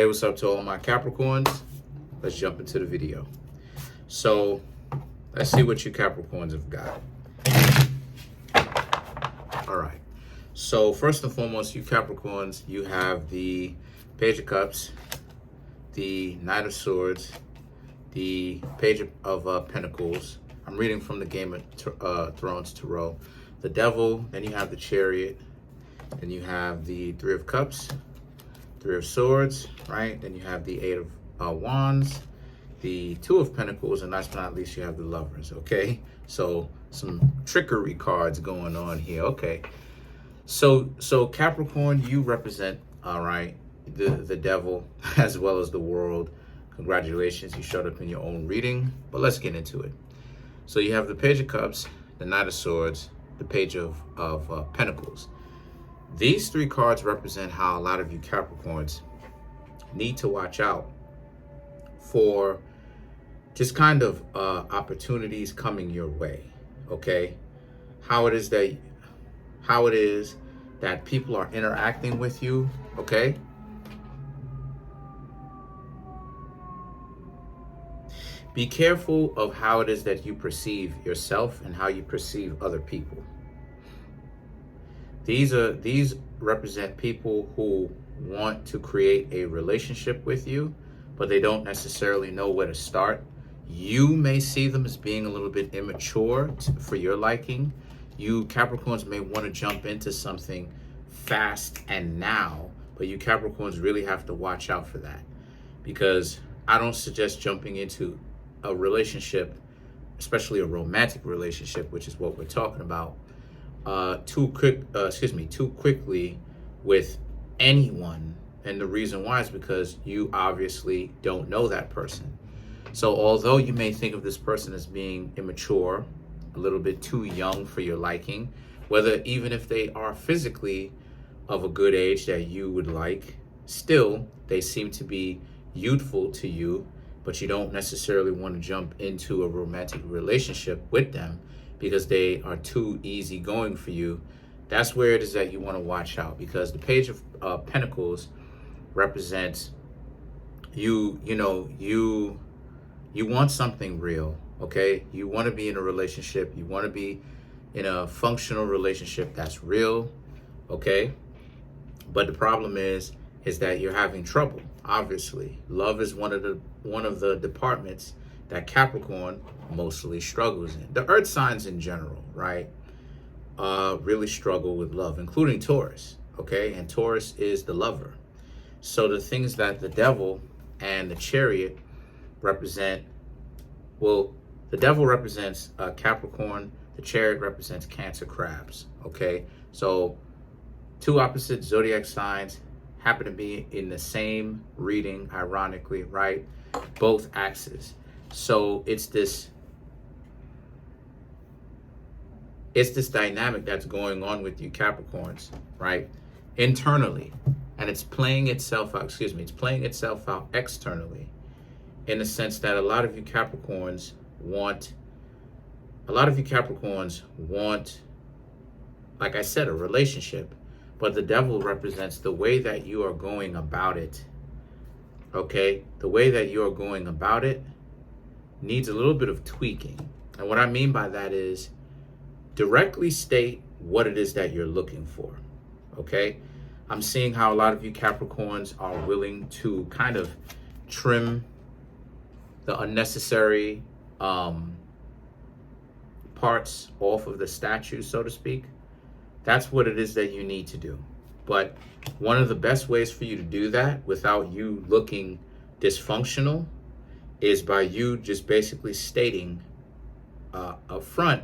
what's up to all my Capricorns? Let's jump into the video. So let's see what you Capricorns have got. All right. So first and foremost, you Capricorns, you have the Page of Cups, the Knight of Swords, the Page of Pentacles. I'm reading from the Game of Thrones Tarot. The Devil, then you have the Chariot, then you have the Three of Cups, Three of Swords, right? Then you have the Eight of Wands, the Two of Pentacles, and last but not least, you have the Lovers, okay? So some trickery cards going on here, okay? So Capricorn, you represent, all right, the devil as well as the world. Congratulations, you showed up in your own reading, but let's get into it. So you have the Page of Cups, the Knight of Swords, the Page of Pentacles. These three cards represent how a lot of you Capricorns need to watch out for just kind of opportunities coming your way, okay? How it is that people are interacting with you, okay? Be careful of how it is that you perceive yourself and how you perceive other people. These represent people who want to create a relationship with you, but they don't necessarily know where to start. You may see them as being a little bit immature for your liking. You Capricorns may want to jump into something fast and now, but you Capricorns really have to watch out for that, because I don't suggest jumping into a relationship, especially a romantic relationship, which is what we're talking about, too quickly with anyone. And the reason why is because you obviously don't know that person. So although you may think of this person as being immature, a little bit too young for your liking, whether even if they are physically of a good age that you would like, still they seem to be youthful to you, but you don't necessarily want to jump into a romantic relationship with them because they are too easygoing for you. That's where it is that you want to watch out, because the Page of Pentacles represents you want something real, okay? You want to be in a relationship. You want to be in a functional relationship that's real, okay? But the problem is that you're having trouble. Obviously, love is one of the departments that Capricorn mostly struggles in. The earth signs in general, right, really struggle with love, including Taurus, okay? And Taurus is the lover. So the things that the Devil and the Chariot represent, well, the Devil represents Capricorn, the Chariot represents Cancer, Crabs, okay? So two opposite zodiac signs happen to be in the same reading, ironically, right? Both axes. So it's this dynamic that's going on with you Capricorns, right? Internally. And it's playing itself out, it's playing itself out externally, in the sense that a lot of you Capricorns want, like I said, a relationship. But the Devil represents the way that you are going about it, okay? The way that you are going about it needs a little bit of tweaking. And what I mean by that is directly state what it is that you're looking for, okay? I'm seeing how a lot of you Capricorns are willing to kind of trim the unnecessary parts off of the statue, so to speak. That's what it is that you need to do. But one of the best ways for you to do that without you looking dysfunctional is by you just basically stating up front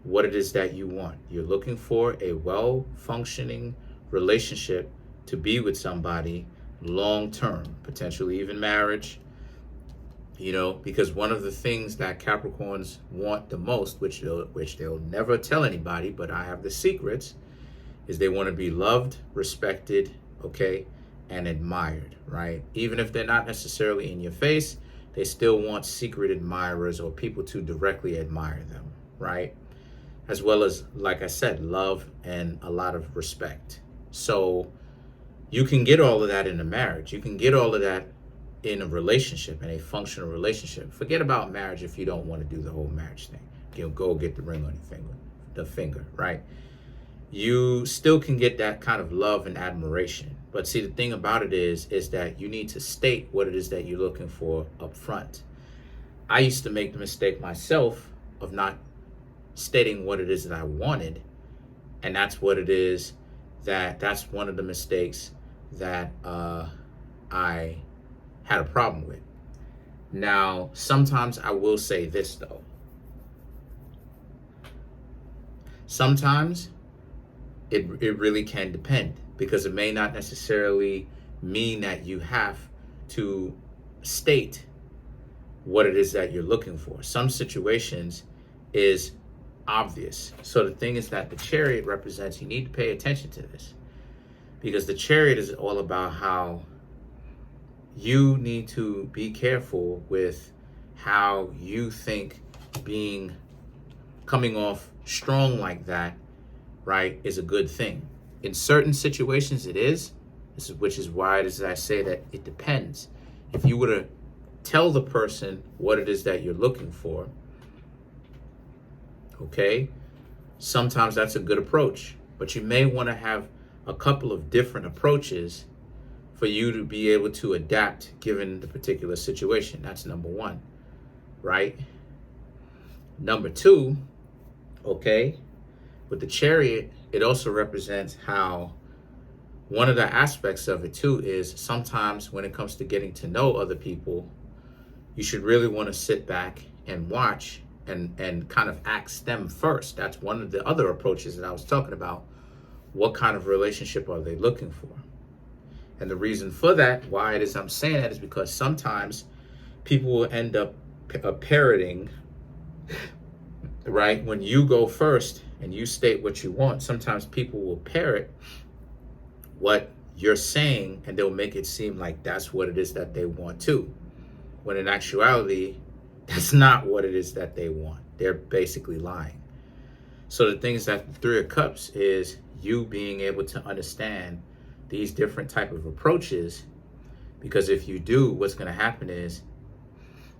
what it is that you want. You're looking for a well-functioning relationship to be with somebody long-term, potentially even marriage, because one of the things that Capricorns want the most, which they'll never tell anybody, but I have the secrets, is they want to be loved, respected, okay, and admired, right? Even if they're not necessarily in your face, they still want secret admirers or people to directly admire them, right? As well as, like I said, love and a lot of respect. So You can get all of that in a marriage. You can get all of that in a relationship, in a functional relationship. Forget about marriage if you don't want to do the whole marriage thing. You'll go get the ring on the finger, right? You still can get that kind of love and admiration. But see, the thing about it is that you need to state what it is that you're looking for up front. I used to make the mistake myself of not stating what it is that I wanted. And that's what it is that's one of the mistakes that I had a problem with. Now, sometimes I will say this though. Sometimes it really can depend, because it may not necessarily mean that you have to state what it is that you're looking for. Some situations is obvious. So the thing is that the Chariot represents, you need to pay attention to this, because the Chariot is all about how you need to be careful with how you think coming off strong like that, right, is a good thing. In certain situations it is, which is why it is that I say that it depends. If you were to tell the person what it is that you're looking for, okay, sometimes that's a good approach, but you may want to have a couple of different approaches for you to be able to adapt given the particular situation. That's number one, right? Number two, okay, with the Chariot, it also represents how one of the aspects of it too is sometimes when it comes to getting to know other people, you should really want to sit back and watch and kind of ask them first. That's one of the other approaches that I was talking about. What kind of relationship are they looking for? And the reason for that, why it is I'm saying that, is because sometimes people will end up parroting, right? When you go first and you state what you want, sometimes people will parrot what you're saying and they'll make it seem like that's what it is that they want too. When in actuality, that's not what it is that they want. They're basically lying. So the thing is that the Three of Cups is you being able to understand these different type of approaches, because if you do, what's going to happen is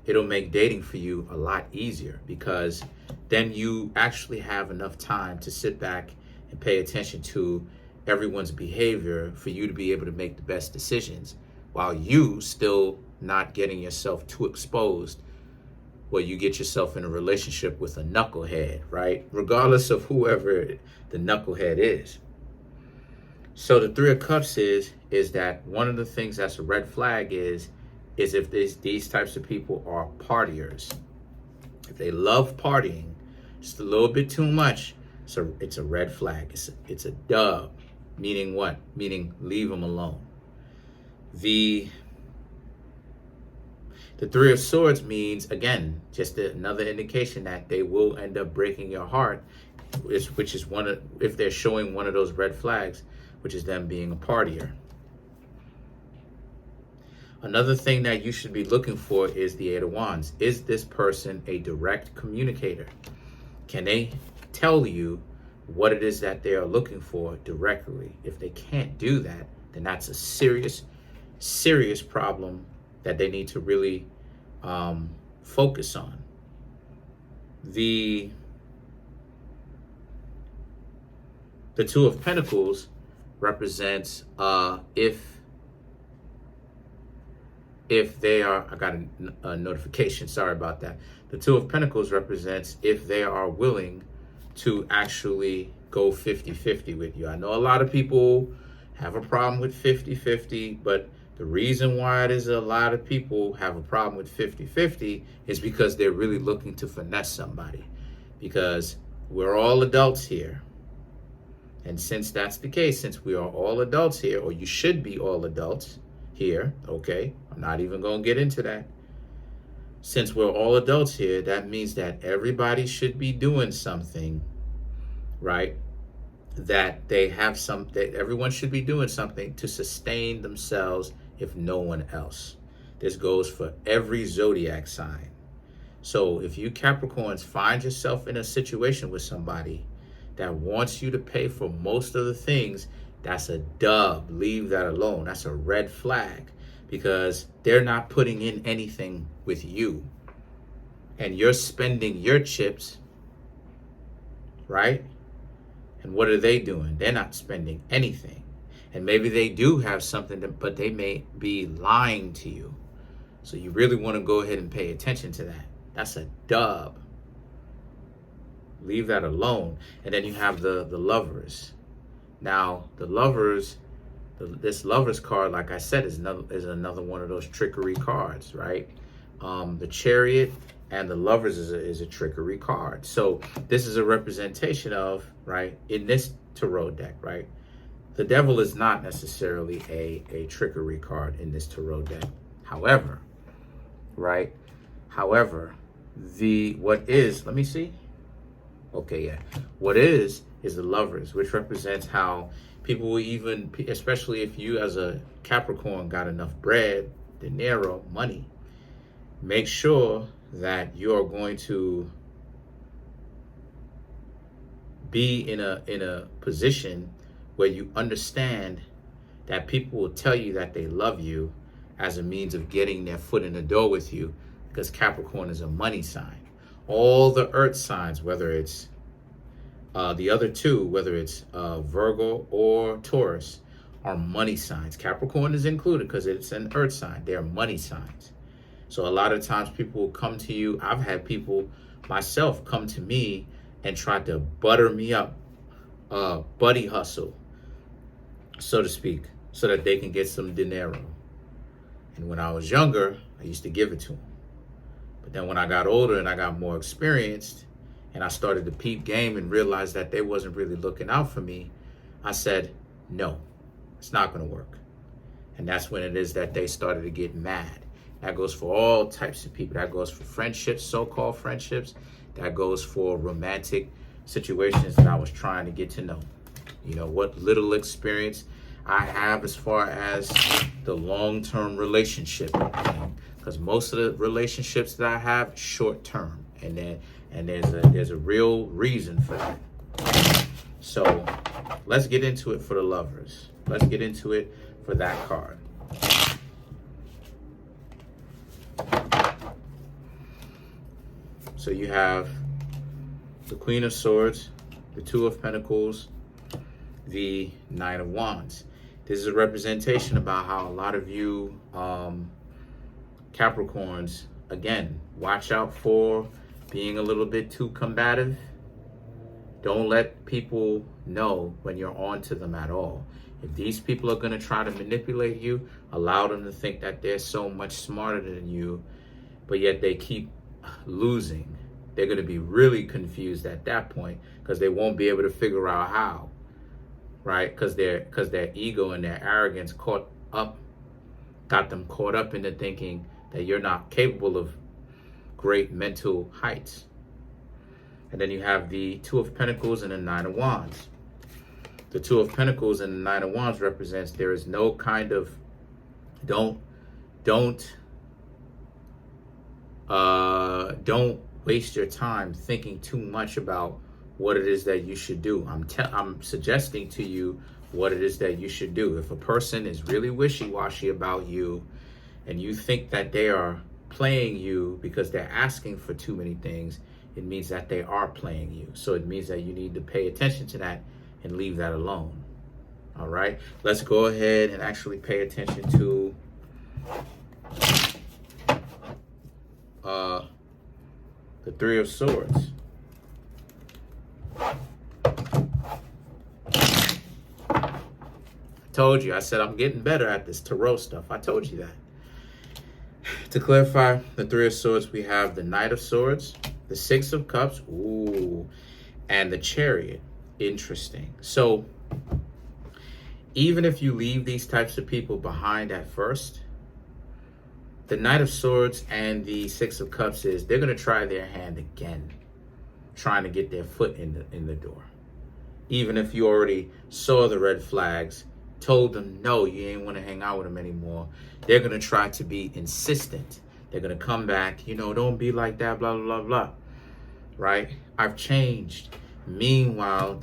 it'll make dating for you a lot easier, because then you actually have enough time to sit back and pay attention to everyone's behavior for you to be able to make the best decisions while you still not getting yourself too exposed where you get yourself in a relationship with a knucklehead, right? Regardless of whoever the knucklehead is. So the Three of Cups is that one of the things that's a red flag is if these types of people are partiers. If they love partying just a little bit too much, so it's a red flag. It's a dub. Meaning what? Meaning leave them alone. The Three of Swords means, again, just another indication that they will end up breaking your heart, which is if they're showing one of those red flags, which is them being a partier. Another thing that you should be looking for is the Eight of Wands. Is this person a direct communicator? Can they tell you what it is that they are looking for directly? If they can't do that, then that's a serious, serious problem that they need to really focus on. The Two of Pentacles represents if they are, I got a notification, sorry about that. The Two of Pentacles represents if they are willing to actually go 50-50 with you. I know a lot of people have a problem with 50-50, but the reason why it is a lot of people have a problem with 50-50 is because they're really looking to finesse somebody. Because we're all adults here. And since that's the case, since we are all adults here, or you should be all adults here, okay? I'm not even going to get into that. Since we're all adults here, that means that everybody should be doing something, right? That everyone should be doing something to sustain themselves, if no one else. This goes for every zodiac sign. So if you Capricorns find yourself in a situation with somebody that wants you to pay for most of the things That's a dub. Leave that alone. That's a red flag, because they're not putting in anything with you. And you're spending your chips, right? And what are they doing? They're not spending anything. And maybe they do have something, but they may be lying to you. So you really want to go ahead and pay attention to that. That's a dub. Leave that alone. And then you have the lovers. Now, the lovers, this lovers card, like I said, is another one of those trickery cards, right? The chariot and the lovers is a trickery card. So this is a representation of, right, in this tarot deck, right? The devil is not necessarily a trickery card in this tarot deck. However, right? However, what is, let me see. Okay, yeah. What is the lovers, which represents how people will even, especially if you as a Capricorn got enough bread, dinero, money, make sure that you're going to be in a position where you understand that people will tell you that they love you as a means of getting their foot in the door with you, because Capricorn is a money sign. All the earth signs, whether it's the other two, whether it's Virgo or Taurus, are money signs. Capricorn is included because it's an earth sign. They're money signs. So a lot of times people will come to you. I've had people myself come to me and try to butter me up, buddy hustle, so to speak, so that they can get some dinero. And when I was younger, I used to give it to them. But then when I got older and I got more experienced and I started to peep game and realized that they wasn't really looking out for me, I said, no, it's not going to work. And that's when it is that they started to get mad. That goes for all types of people. That goes for friendships, so-called friendships. That goes for romantic situations that I was trying to get to know. You know, what little experience I have as far as the long-term relationship thing. Because most of the relationships that I have, short-term. And there's a real reason for that. So let's get into it for the lovers. Let's get into it for that card. So you have the Queen of Swords, the Two of Pentacles, the Nine of Wands. This is a representation about how a lot of you Capricorns, again, watch out for being a little bit too combative. Don't let people know when you're on to them at all. If these people are going to try to manipulate you, allow them to think that they're so much smarter than you, but yet they keep losing. They're going to be really confused at that point because they won't be able to figure out how, right? Because their ego and their arrogance got them caught up into thinking that you're not capable of great mental heights. And then you have the Two of Pentacles and the Nine of Wands. The Two of Pentacles and the Nine of Wands represents there is no kind of don't waste your time thinking too much about what it is that you should do. I'm suggesting to you what it is that you should do. If a person is really wishy-washy about you and you think that they are playing you because they're asking for too many things, it means that they are playing you. So it means that you need to pay attention to that and leave that alone. All right, let's go ahead and actually pay attention to the Three of Swords. I told you, I said I'm getting better at this tarot stuff. I told you that. To clarify, the Three of Swords, we have the Knight of Swords, the Six of Cups, ooh, and the Chariot. Interesting. So even if you leave these types of people behind at first, the Knight of Swords and the Six of Cups they're going to try their hand again, trying to get their foot in the door. Even if you already saw the red flags, told them, no, you ain't want to hang out with them anymore, they're going to try to be insistent. They're going to come back, don't be like that, blah, blah, blah, blah. Right? I've changed. Meanwhile,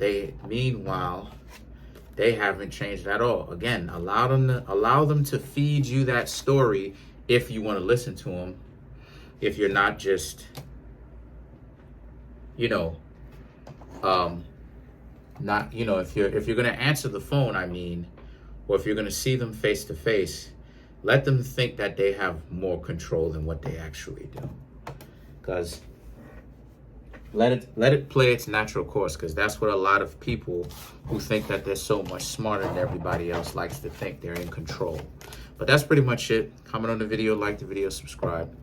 they haven't changed at all. Again, allow them to feed you that story if you want to listen to them. If you're not just, you know, not, you know, if you're going to answer the phone, I mean, or if you're going to see them face to face, let them think that they have more control than what they actually do. Because let it play its natural course, because that's what a lot of people who think that they're so much smarter than everybody else likes to think. They're in control. But that's pretty much it. Comment on the video, like the video, subscribe.